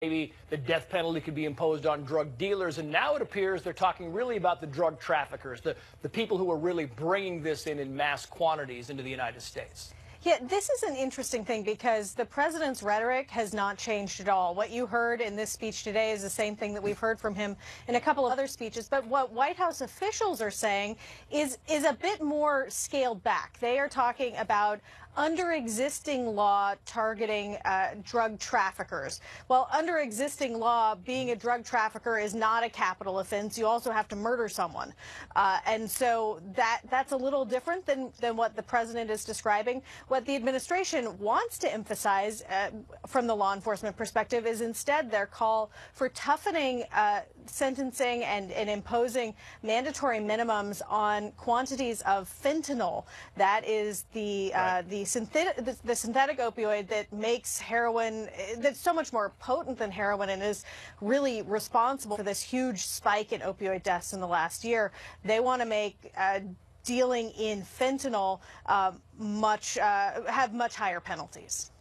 maybe the death penalty could be imposed on drug dealers. And now it appears they're talking really about the drug traffickers, the people who are really bringing this in mass quantities into the United States. Yeah, this is an interesting thing because the president's rhetoric has not changed at all. What you heard in this speech today is the same thing that we've heard from him in a couple of other speeches. But what White House officials are saying is a bit more scaled back. They are talking about under existing law targeting drug traffickers. Well, under existing law, being a drug trafficker is not a capital offense. You also have to murder someone. And so that's a little different than what the president is describing. What the administration wants to emphasize from the law enforcement perspective is instead their call for toughening sentencing and imposing mandatory minimums on quantities of fentanyl. That is the synthetic opioid that makes heroin, that's so much more potent than heroin and is really responsible for this huge spike in opioid deaths in the last year. They want to make dealing in fentanyl have much higher penalties.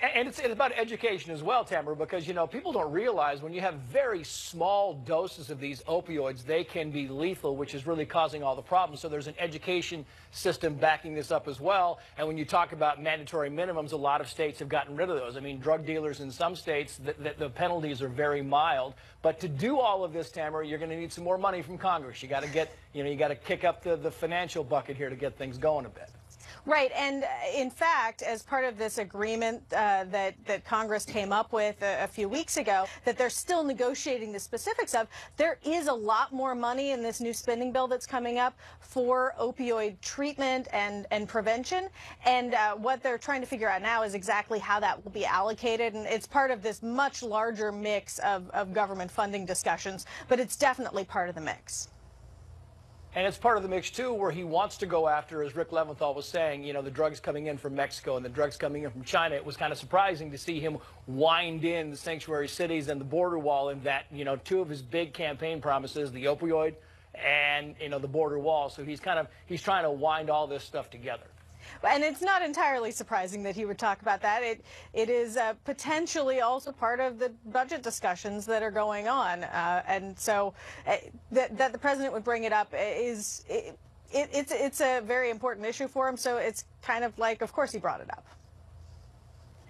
And it's about education as well, Tamara, because, you know, people don't realize when you have very small doses of these opioids, they can be lethal, which is really causing all the problems. So there's an education system backing this up as well. And when you talk about mandatory minimums, a lot of states have gotten rid of those. I mean, drug dealers in some states, the penalties are very mild. But to do all of this, Tamara, you're going to need some more money from Congress. You got to get, you know, you got to kick up the financial bucket here to get things going a bit. Right, and in fact, as part of this agreement that Congress came up with a few weeks ago, that they're still negotiating the specifics of, there is a lot more money in this new spending bill that's coming up for opioid treatment and prevention. And what they're trying to figure out now is exactly how that will be allocated. And it's part of this much larger mix of government funding discussions, but it's definitely part of the mix. And it's part of the mix, too, where he wants to go after, as Rick Leventhal was saying, you know, the drugs coming in from Mexico and the drugs coming in from China. It was kind of surprising to see him wind in the sanctuary cities and the border wall in that, you know, two of his big campaign promises, the opioid and, you know, the border wall. So he's trying to wind all this stuff together. And it's not entirely surprising that he would talk about that. It is potentially also part of the budget discussions that are going on. And so that the president would bring it up it's a very important issue for him. So it's kind of like, of course he brought it up.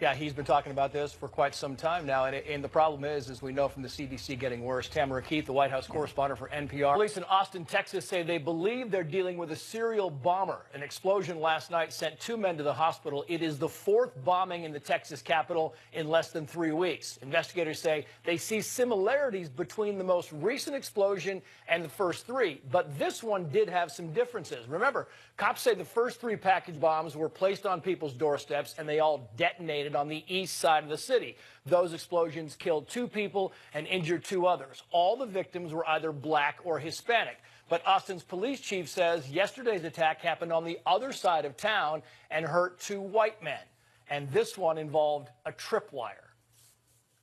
Yeah, he's been talking about this for quite some time now, and the problem is, as we know from the CDC, getting worse. Tamara Keith, the White House correspondent for NPR. Police in Austin, Texas say they believe they're dealing with a serial bomber. An explosion last night sent 2 men to the hospital. It is the 4th bombing in the Texas capital in less than 3 weeks. Investigators say they see similarities between the most recent explosion and the first 3, but this one did have some differences. Remember, cops say the first 3 package bombs were placed on people's doorsteps and they all detonated on the east side of the city. Those explosions killed 2 people and injured 2 others. All the victims were either black or Hispanic. But Austin's police chief says yesterday's attack happened on the other side of town and hurt 2 white men. And this one involved a tripwire.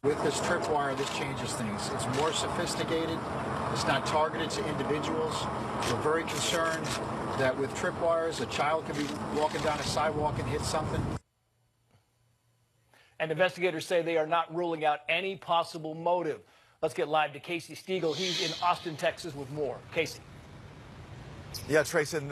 With this tripwire, this changes things. It's more sophisticated. It's not targeted to individuals. We're very concerned that with tripwires, a child could be walking down a sidewalk and hit something. And investigators say they are not ruling out any possible motive. Let's get live to Casey Stiegel. He's in Austin, Texas with more. Casey. Yeah, Trace, and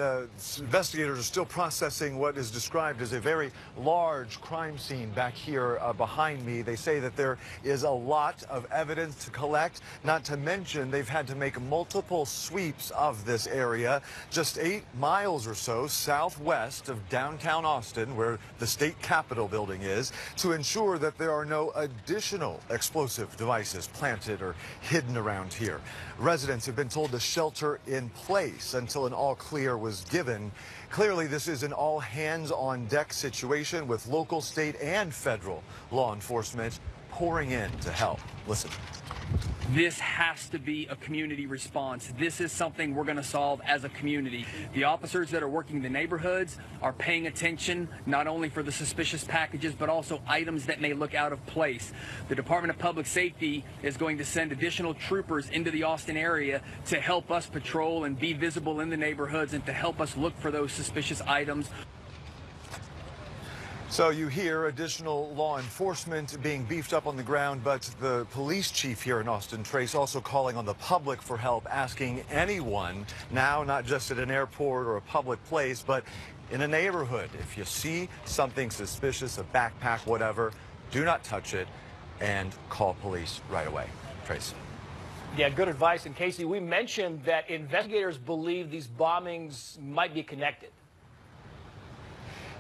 investigators are still processing what is described as a very large crime scene back here behind me. They say that there is a lot of evidence to collect, not to mention they've had to make multiple sweeps of this area, just 8 miles or so southwest of downtown Austin, where the state capitol building is, to ensure that there are no additional explosive devices planted or hidden around here. Residents have been told to shelter in place until an all-clear was given. Clearly, this is an all-hands-on-deck situation with local, state, and federal law enforcement pouring in to help. Listen. This has to be a community response. This is something we're going to solve as a community. The officers that are working the neighborhoods are paying attention not only for the suspicious packages, but also items that may look out of place. The Department of Public Safety is going to send additional troopers into the Austin area to help us patrol and be visible in the neighborhoods and to help us look for those suspicious items. So you hear additional law enforcement being beefed up on the ground, but the police chief here in Austin, Trace, also calling on the public for help, asking anyone now, not just at an airport or a public place, but in a neighborhood, if you see something suspicious, a backpack, whatever, do not touch it and call police right away. Trace. Yeah, good advice. And Casey, we mentioned that investigators believe these bombings might be connected.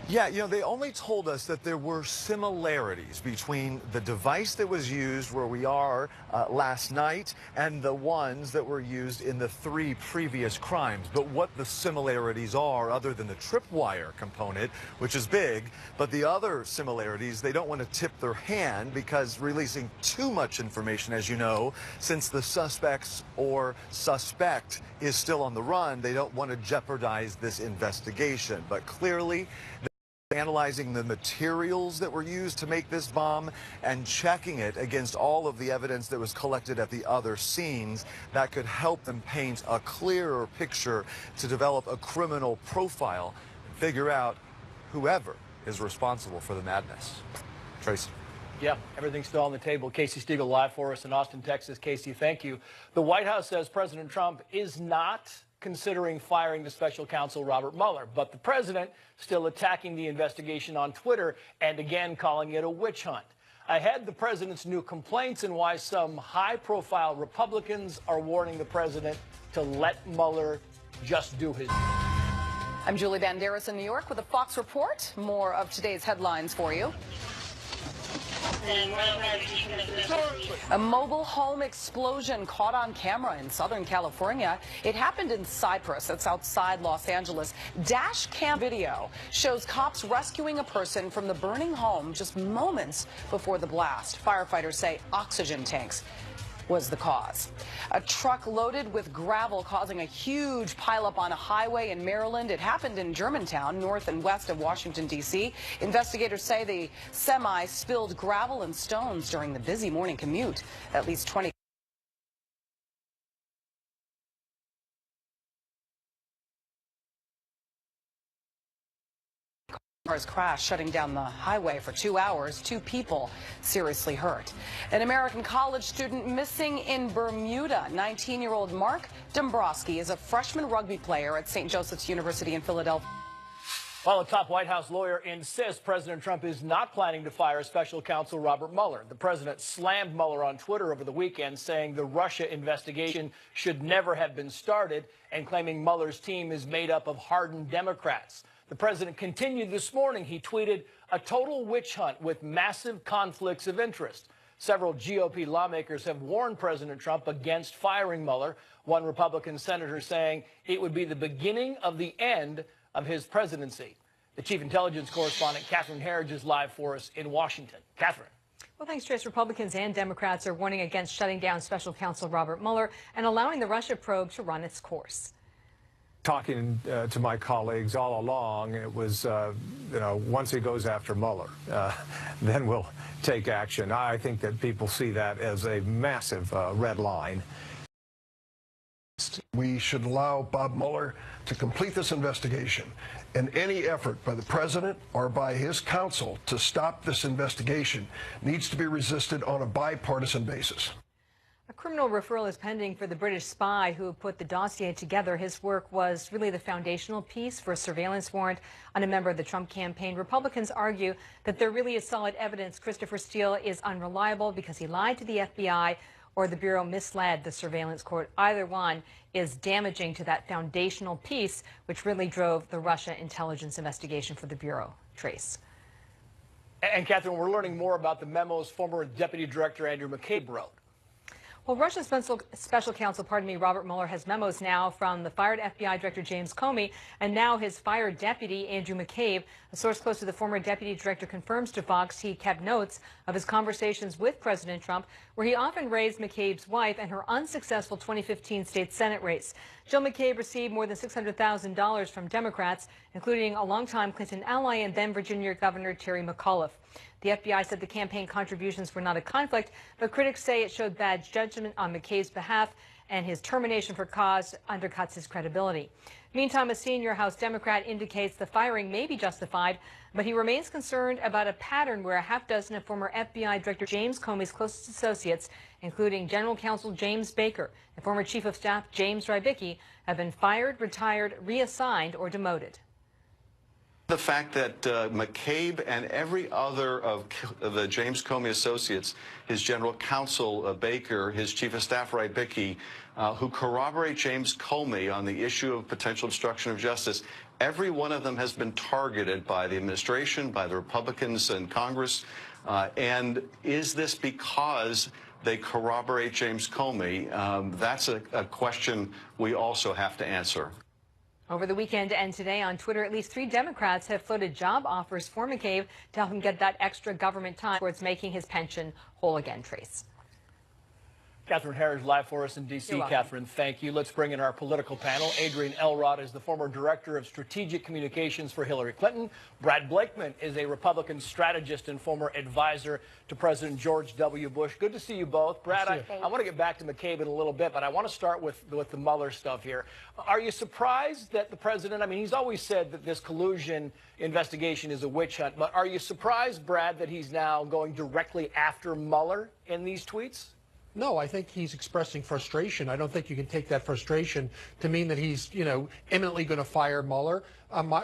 Yeah, you know, they only told us that there were similarities between the device that was used where we are last night and the ones that were used in the 3 previous crimes. But what the similarities are, other than the tripwire component, which is big, but the other similarities, they don't want to tip their hand because releasing too much information, as you know, since the suspects or suspect is still on the run, they don't want to jeopardize this investigation. But clearly, analyzing the materials that were used to make this bomb and checking it against all of the evidence that was collected at the other scenes that could help them paint a clearer picture to develop a criminal profile and figure out whoever is responsible for the madness. Tracy. Yeah, everything's still on the table. Casey Stiegel live for us in Austin, Texas. Casey, thank you. The White House says President Trump is not considering firing the special counsel Robert Mueller, but the president still attacking the investigation on Twitter and again calling it a witch hunt. Ahead, the president's new complaints and why some high-profile Republicans are warning the president to let Mueller just do his. I'm Julie Banderas in New York with a Fox report. More of today's headlines for you. A mobile home explosion caught on camera in Southern California. It happened in Cypress. That's outside Los Angeles. Dash cam video shows cops rescuing a person from the burning home just moments before the blast. Firefighters say oxygen tanks was the cause. A truck loaded with gravel causing a huge pileup on a highway in Maryland. It happened in Germantown, north and west of Washington, D.C. Investigators say the semi spilled gravel and stones during the busy morning commute. At least 20 cars crashed, shutting down the highway for 2 hours. 2 people seriously hurt. An American college student missing in Bermuda. 19-year-old Mark Dombrowski is a freshman rugby player at St. Joseph's University in Philadelphia. While a top White House lawyer insists President Trump is not planning to fire special counsel Robert Mueller. The president slammed Mueller on Twitter over the weekend, saying the Russia investigation should never have been started and claiming Mueller's team is made up of hardened Democrats. The president continued this morning. He tweeted, "A total witch hunt with massive conflicts of interest." Several GOP lawmakers have warned President Trump against firing Mueller. One Republican senator saying it would be the beginning of the end of his presidency. The chief intelligence correspondent, Catherine Herridge, is live for us in Washington. Catherine. Well, thanks, Trace. Republicans and Democrats are warning against shutting down special counsel Robert Mueller and allowing the Russia probe to run its course. Talking to my colleagues all along, it was, once he goes after Mueller, then we'll take action. I think that people see that as a massive red line. We should allow Bob Mueller to complete this investigation, and any effort by the president or by his counsel to stop this investigation needs to be resisted on a bipartisan basis. A criminal referral is pending for the British spy who put the dossier together. His work was really the foundational piece for a surveillance warrant on a member of the Trump campaign. Republicans argue that there really is solid evidence Christopher Steele is unreliable because he lied to the FBI or the Bureau misled the surveillance court. Either one is damaging to that foundational piece, which really drove the Russia intelligence investigation for the Bureau. Trace. And Catherine, we're learning more about the memos former Deputy Director Andrew McCabe wrote. Well, Russia's special counsel, Robert Mueller has memos now from the fired FBI Director James Comey and now his fired deputy, Andrew McCabe. A source close to the former deputy director confirms to Fox he kept notes of his conversations with President Trump, where he often raised McCabe's wife and her unsuccessful 2015 state Senate race. Jill McCabe received more than $600,000 from Democrats, including a longtime Clinton ally and then Virginia Governor Terry McAuliffe. The FBI said the campaign contributions were not a conflict, but critics say it showed bad judgment on McCabe's behalf and his termination for cause undercuts his credibility. Meantime, a senior House Democrat indicates the firing may be justified, but he remains concerned about a pattern where a half dozen of former FBI Director James Comey's closest associates, including General Counsel James Baker and former Chief of Staff James Rybicki, have been fired, retired, reassigned, or demoted. The fact that McCabe and every other of the James Comey associates, his general counsel Baker, his chief of staff Rybicki, who corroborate James Comey on the issue of potential obstruction of justice, every one of them has been targeted by the administration, by the Republicans in Congress. And is this because they corroborate James Comey? That's a question we also have to answer. Over the weekend and today on Twitter, at least 3 Democrats have floated job offers for McCabe to help him get that extra government time towards making his pension whole again, Trace. Catherine Harris live for us in D.C. Catherine, thank you. Let's bring in our political panel. Adrian Elrod is the former director of strategic communications for Hillary Clinton. Brad Blakeman is a Republican strategist and former advisor to President George W. Bush. Good to see you both. Brad, I want to get back to McCabe in a little bit, but I want to start with the Mueller stuff here. Are you surprised that the president, I mean, he's always said that this collusion investigation is a witch hunt, but are you surprised, Brad, that he's now going directly after Mueller in these tweets? No, I think he's expressing frustration. I don't think you can take that frustration to mean that he's, imminently going to fire Mueller.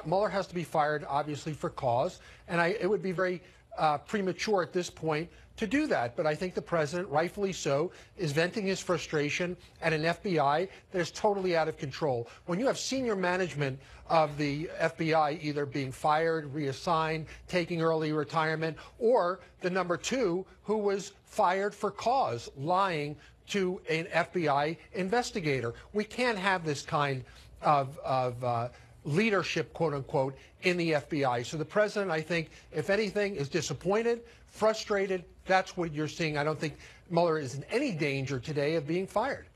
Mueller has to be fired, obviously, for cause, and it would be very premature at this point to do that. But I think the president, rightfully so, is venting his frustration at an FBI that is totally out of control. When you have senior management of the FBI either being fired, reassigned, taking early retirement, or the number 2 who was fired for cause, lying to an FBI investigator. We can't have this kind of leadership, quote unquote, in the FBI. So the president, I think, if anything, is disappointed, frustrated. That's what you're seeing. I don't think Mueller is in any danger today of being fired.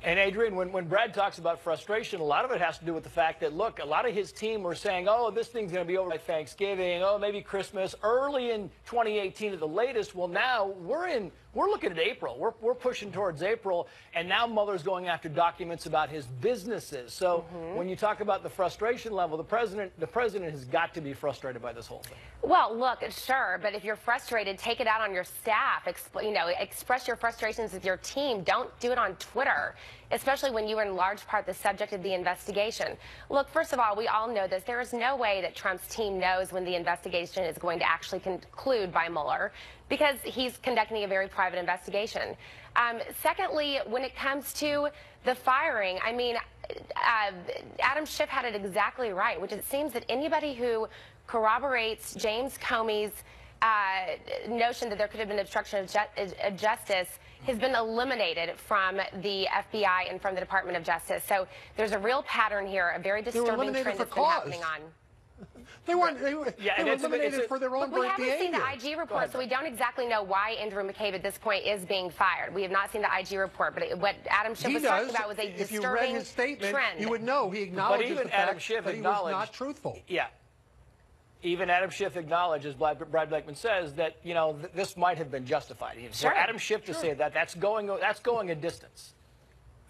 And Adrian, when Brad talks about frustration, a lot of it has to do with the fact that, look, a lot of his team were saying, oh, this thing's going to be over by Thanksgiving, oh, maybe Christmas, early in 2018 at the latest. Well, now we're looking at April. We're pushing towards April, and now Mueller's going after documents about his businesses. So when you talk about the frustration level, the president has got to be frustrated by this whole thing. Well, look, sure, but if you're frustrated, take it out on your staff. Express your frustrations with your team. Don't do it on Twitter, especially when you are in large part the subject of the investigation. Look, first of all, we all know this. There is no way that Trump's team knows when the investigation is going to actually conclude by Mueller, because he's conducting a very private investigation. Secondly, when it comes to the firing, I mean, Adam Schiff had it exactly right, which it seems that anybody who corroborates James Comey's notion that there could have been obstruction of justice has been eliminated from the FBI and from the Department of Justice. So there's a real pattern here, a very disturbing trend that's been happening on. They were eliminated for their own behavior. We haven't seen the IG report, so we don't exactly know why Andrew McCabe at this point is being fired. We have not seen the IG report, but what Adam Schiff was talking about was a disturbing If you read his statement, trend. you would know he acknowledges the fact that he was not truthful. Yeah. Even Adam Schiff acknowledged, as Brad Blakeman says, that this might have been justified. For Adam Schiff to say that, that's going a distance.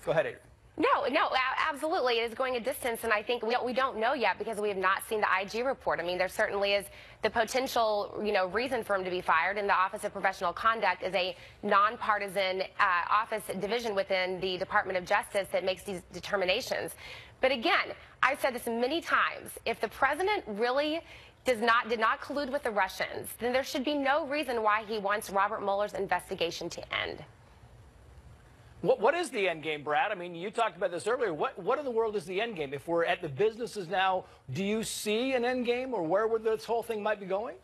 Go ahead, Adrian. No, absolutely. It is going a distance, and I think we don't know yet because we have not seen the IG report. I mean, there certainly is the potential, reason for him to be fired, and the Office of Professional Conduct is a nonpartisan office division within the Department of Justice that makes these determinations. But again, I've said this many times, if the president really did not collude with the Russians, then there should be no reason why he wants Robert Mueller's investigation to end. What is the end game, Brad? I mean, you talked about this earlier. What in the world is the end game? If we're at the businesses now, do you see an end game or where this whole thing might be going?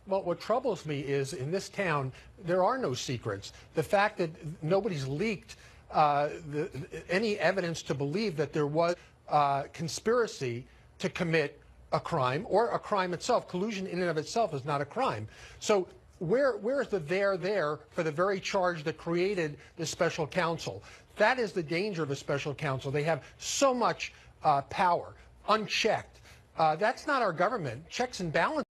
Well, what troubles me is in this town, there are no secrets. The fact that nobody's leaked any evidence to believe that there was conspiracy to commit a crime or a crime itself. Collusion in and of itself is not a crime. So where's the there for the very charge that created the special counsel? That is the danger of a special counsel. They have so much power, unchecked. That's not our government. Checks and balances.